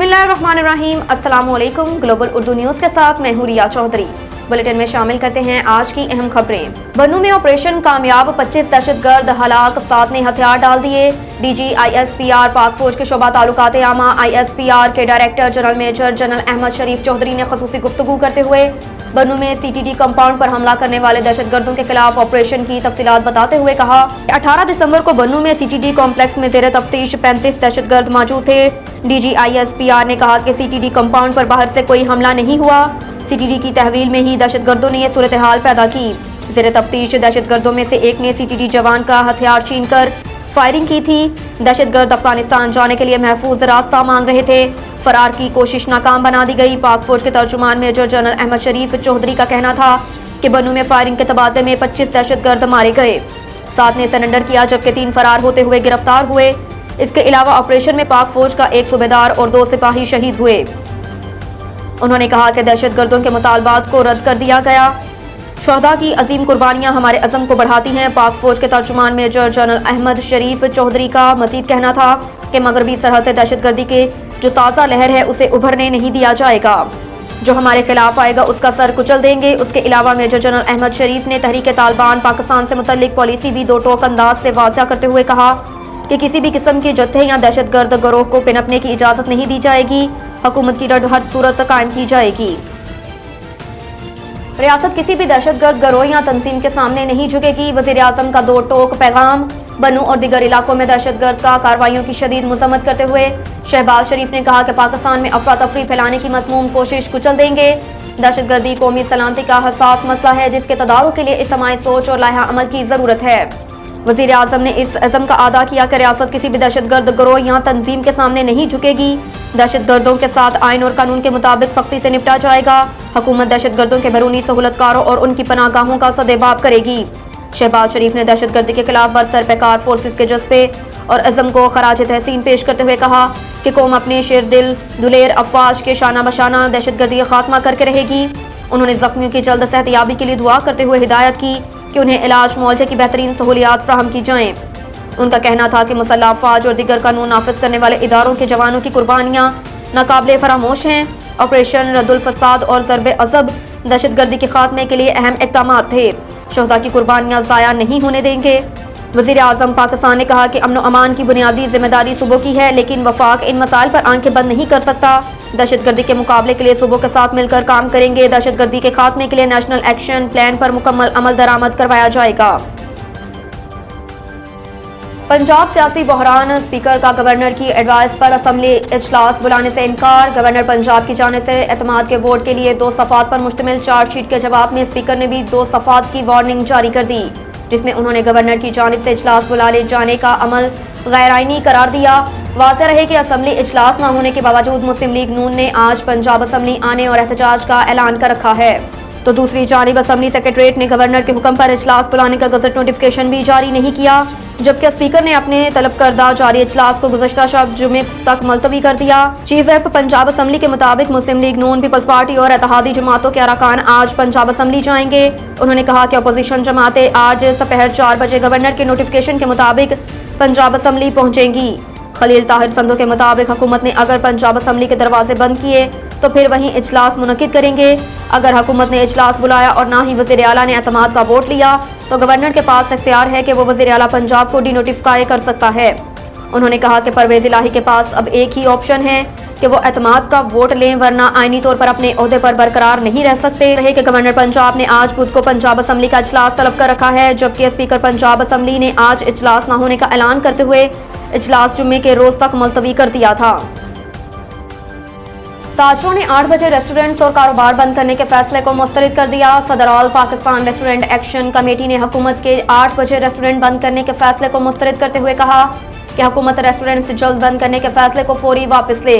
बिस्मिल्लाहिर्रहमानिर्रहीम। अस्सलाम वालेकुम। ग्लोबल उर्दू न्यूज़ के साथ मैं हूँ रिया चौधरी। बुलेटिन में शामिल करते हैं आज की अहम खबरें। बन्नू में ऑपरेशन कामयाब, 25 दहशतगर्द हलाक, 7 ने हथियार डाल दिए। डीजी ISPR पाक फौज के शोबा तालुकात आमा ISPR के director general major general Ahmed Sharif Chaudhry ने खसूसी गुफ्तगू करते हुए बन्नू में CTD कंपाउंड पर हमला करने वाले दहशतगर्दों के खिलाफ ऑपरेशन की तफसीलात बताते हुए कहा, 18 दिसंबर को बन्नू में CTD कॉम्प्लेक्स में ज़ेर तफ्तीश 35 दहशतगर्द मौजूद थे। डीजी ISPR ने कहा कि CTD कंपाउंड पर बाहर से कोई हमला नहीं हुआ। CTD की तहवील में ही दहशतगर्दों ने यह सूरत हाल पैदा की। ज़ेर तफ्तीश दहशतगर्दों में से एक ने CTD जवान का हथियार छीनकर फायरिंग की थी। दहशतगर्द अफगानिस्तान जाने के लिए महफूज रास्ता मांग रहे थे। फरार की कोशिश नाकाम बना दी गई। पाक फौज के तर्जुमान मेजर जनरल अहमद शरीफ चौधरी का कहना था कि बन्नू में फायरिंग के तबादले में 25 दहशतगर्द मारे गए, 7 ने सरेंडर किया जबकि 3 फरार होते हुए गिरफ्तार हुए। इसके अलावा ऑपरेशन में पाक फौज का 1 सूबेदार और 2 सिपाही शहीद हुए। उन्होंने कहा कि दहशतगर्दों के मुतालबात को रद्द कर दिया गया। शोहदा की अजीम कुर्बानियां हमारे अज़म को बढ़ाती हैं। पाक फौज के तर्जुमान मेजर जनरल अहमद शरीफ चौधरी का मजीद कहना था कि मगरबी सरहद से दहशतगर्दी के जो ताज़ा लहर है उसे उभरने नहीं दिया जाएगा। जो हमारे खिलाफ आएगा उसका सर कुचल देंगे। उसके अलावा मेजर जनरल अहमद शरीफ ने तहरीक तालिबान पाकिस्तान से मुतल्लिक पॉलिसी भी दो टोक अंदाज से वाज़ा करते हुए कहा कि किसी भी किस्म के जत्थे या दहशतगर्द गिरोह को पनपने की इजाज़त नहीं दी जाएगी। हुकूमत की रड हर सूरत कायम की जाएगी। रियासत किसी भी दहशतगर्द गिरोह या तंजीम के सामने नहीं झुकेगी। वज़ीर आज़म का दो टोक पैगाम। बन्नू और दीगर इलाकों में दहशतगर्द का कार्रवाइयों की शदीद मज़म्मत करते हुए शहबाज शरीफ ने कहा कि पाकिस्तान में अफरा तफरी फैलाने की मज़मूम कोशिश कुचल देंगे। दहशतगर्दी कौमी सलामती का हसास मसला है जिसके तदारुक के लिए इज्तिमाई सोच और लाहा अमल की ज़रूरत है। वज़ीर आज़म ने इस अज़म का अदा किया कि रियासत किसी भी दहशतगर्द गिरोह या तंजीम के सामने नहीं झुकेगी। दहशतगर्दों के साथ आइन और कानून के मुताबिक सख्ती से निपटा जाएगा। हुकूमत दहशतगर्दों के बैरूनी सहूलतकारों और उनकी पनाहगाहों का सदेबाब करेगी। शहबाज शरीफ ने दहशतगर्दी के खिलाफ बरसर पैकार फोर्सेस के जज्बे और अज़म को खराज तहसीन पेश करते हुए कहा कि कौम अपने शेर दिल दुलेर अफवाज के शाना बशाना दहशतगर्दी का खात्मा करके रहेगी। उन्होंने जख्मियों की जल्द सेहतयाबी के लिए दुआ करते हुए हिदायत की कि उन्हें इलाज मुआवजे की बेहतरीन सहूलियात फराहम की जाएँ। उनका कहना था कि मुसल्लह अफवाज और दीगर कानून नाफिज करने वाले इदारों के जवानों की कुर्बानियाँ नाकाबिले फरामोश हैं। ऑपरेशन रद्दुल फसाद और ज़रबे अज़ब दहशतगर्दी के खात्मे के लिए अहम इक़दाम थे। शोहदा की कुर्बानियाँ ज़ाया नहीं होने देंगे। वज़ीर आज़म पाकिस्तान ने कहा कि अमन अमान की बुनियादी जिम्मेदारी सूबों की है, लेकिन वफाक इन मसाइल पर आंखें बंद नहीं कर सकता। दहशतगर्दी के मुकाबले के लिए सूबों के साथ मिलकर काम करेंगे। दहशतगर्दी के खात्मे के लिए नेशनल एक्शन प्लान पर मुकम्मल अमल दरामद करवाया जाएगा। पंजाब सियासी बहरान। स्पीकर का गवर्नर की एडवाइस पर असम्बली इजलास बुलाने से इनकार। गवर्नर पंजाब की जानिब से एतमाद के वोट के लिए 2 सफ़ात पर मुश्तमिल चार्जशीट के जवाब में स्पीकर ने भी 2 सफ़ात की वार्निंग जारी कर दी, जिसमें उन्होंने गवर्नर की जानिब से इजलास बुलाए जाने का अमल गैर आईनी करार दिया। वाज़ेह रहे कि असम्बली इजलास न होने के बावजूद मुस्लिम लीग नून ने आज पंजाब असम्बली आने और एहतजाज का ऐलान कर रखा है, तो दूसरी जानिब असम्बली सेक्रेटरीट ने गवर्नर के हुक्म पर इजलास बुलाने का गजट नोटिफिकेशन भी जारी नहीं किया, जबकि स्पीकर ने अपने तलब करदा जारी इजलास को गुज़श्ता शब जुमे तक मुलतवी कर दिया। चीफ व्हिप पंजाब असम्बली के मुताबिक मुस्लिम लीग नून, पीपल्स पार्टी और इत्तेहादी जमातों के अरकान आज पंजाब असम्बली जाएंगे। उन्होंने कहा कि अपोजिशन जमातें आज दोपहर 4 बजे गवर्नर के नोटिफिकेशन के मुताबिक पंजाब असम्बली पहुँचेंगी। खलील ताहिर संधू के मुताबिक हुकूमत ने अगर पंजाब असम्बली के दरवाजे बंद किए तो फिर वहीं इजलास मुनक्किद करेंगे। अगर हुकूमत ने इजलास बुलाया और ना ही वज़ीर आला ने एतमाद का वोट लिया तो गवर्नर के पास इख्तियार है कि वो वज़ीर आला पंजाब को डीनोटिफाई कर सकता है। उन्होंने कहा कि परवेज़ इलाही के पास अब एक ही ऑप्शन है कि वो एतमाद का वोट लें, वरना आईनी तौर पर अपने ओहदे पर बरकरार नहीं रह सकते। रहे कि गवर्नर पंजाब ने आज बुध को पंजाब असम्बली का इजलास तलब कर रखा है, जबकि स्पीकर पंजाब असम्बली ने आज इजलास न होने का ऐलान करते हुए इजलास जुम्मे के रोज तक मुलतवी कर दिया था। ताजरों ने 8 बजे रेस्टोरेंट्स और कारोबार बंद करने के फैसले को मुस्तरद कर दिया। सदर all Pakistan restaurant action committee ने हुकूमत के 8 बजे रेस्टोरेंट बंद करने के फैसले को मुस्तरद करते हुए कहा कि हुकूमत रेस्टोरेंट्स जल्द बंद करने के फैसले को फौरी वापस ले।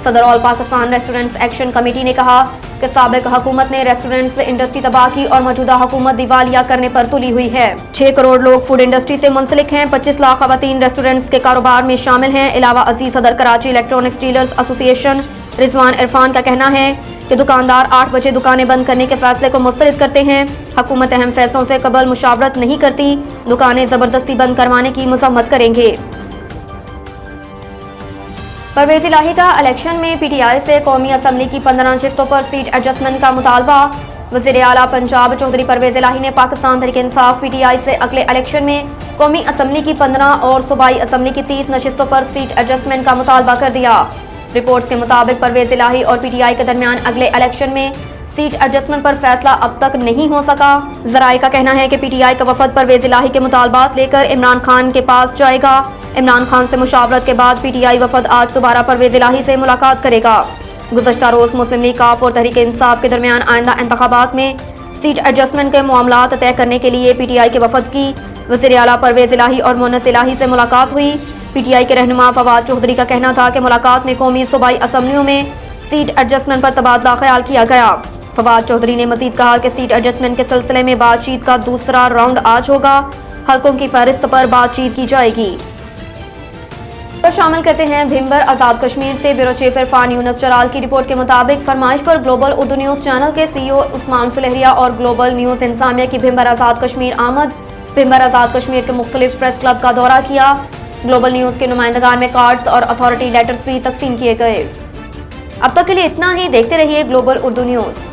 सदर all Pakistan restaurants action committee ने कहा कि साबिक हुकूमत ने रेस्टोरेंट्स से इंडस्ट्री तबाह की और मौजूदा हुकूमत दिवालिया करने पर तुली हुई है। 6 करोड़ लोग फूड इंडस्ट्री से मुंसलिक हैं। 25 लाख खवातीन रेस्टोरेंट्स के कारोबार में शामिल हैं। अलावा अजीज सदर Karachi electronics dealers association Rizwan Irfan का कहना है कि दुकानदार 8 बजे दुकानें बंद करने के फैसले को मुस्तरद करते हैं। हुकूमत अहम फैसलों से कबल मुशावरत नहीं करती, दुकानें जबरदस्ती बंद करवाने की मजम्मत करेंगे। پرویز الہی کا الیکشن میں پی ٹی آئی سے قومی اسمبلی کی 15 نشستوں پر سیٹ ایڈجسٹمنٹ کا مطالبہ۔ وزیر اعلیٰ پنجاب چودھری پرویز الہی نے Pakistan Tehreek Insaf P T I سے اگلے الیکشن میں قومی اسمبلی کی 15 اور صوبائی اسمبلی کی 30 نشستوں پر سیٹ ایڈجسٹمنٹ کا مطالبہ کر دیا۔ رپورٹس کے مطابق پرویز الہی اور پی ٹی آئی کے درمیان اگلے الیکشن میں سیٹ ایڈجسٹمنٹ پر فیصلہ اب تک نہیں ہو سکا۔ ذرائع کا کہنا ہے کہ پی ٹی آئی کا وفد پرویز الہی کے مطالبات لے کر عمران خان کے پاس جائے گا۔ عمران خان سے مشاورت کے بعد پی ٹی آئی وفد آج دوبارہ پرویز الہی سے ملاقات کرے گا۔ گزشتہ روز مسلم لیگ کاف اور تحریک انصاف کے درمیان آئندہ انتخابات میں سیٹ ایڈجسٹمنٹ کے معاملات طے کرنے کے لیے پی ٹی آئی کے وفد کی وزیر اعلیٰ پرویز الہی اور مونس الہی سے ملاقات ہوئی۔ پی ٹی آئی کے رہنما فواد چودھری کا کہنا تھا کہ ملاقات میں قومی صوبائی اسمبلیوں میں سیٹ ایڈجسٹمنٹ پر تبادلہ خیال کیا گیا۔ فواد چودھری نے مزید کہا کہ سیٹ ایڈجسٹمنٹ کے سلسلے میں بات چیت کا دوسرا راؤنڈ آج ہوگا۔ حلقوں کی فہرست پر بات چیت کی جائے گی۔ شامل کرتے ہیں بھیمبر آزاد کشمیر سے بیورو چیف عرفان یونس جلال کی رپورٹ کے مطابق فرمائش پر گلوبل اردو نیوز چینل کے سی ای او عثمان سلیحریہ اور گلوبل نیوز انسامیہ کی بھیمبر آزاد کشمیر آمد۔ بھیمبر آزاد کشمیر کے مختلف پریس کلب کا دورہ کیا۔ گلوبل نیوز کے نمائندگان میں کارڈز اور اتھارٹی لیٹرز بھی تقسیم کیے گئے۔ اب تک کے لیے اتنا ہی، دیکھتے رہیے گلوبل اردو نیوز۔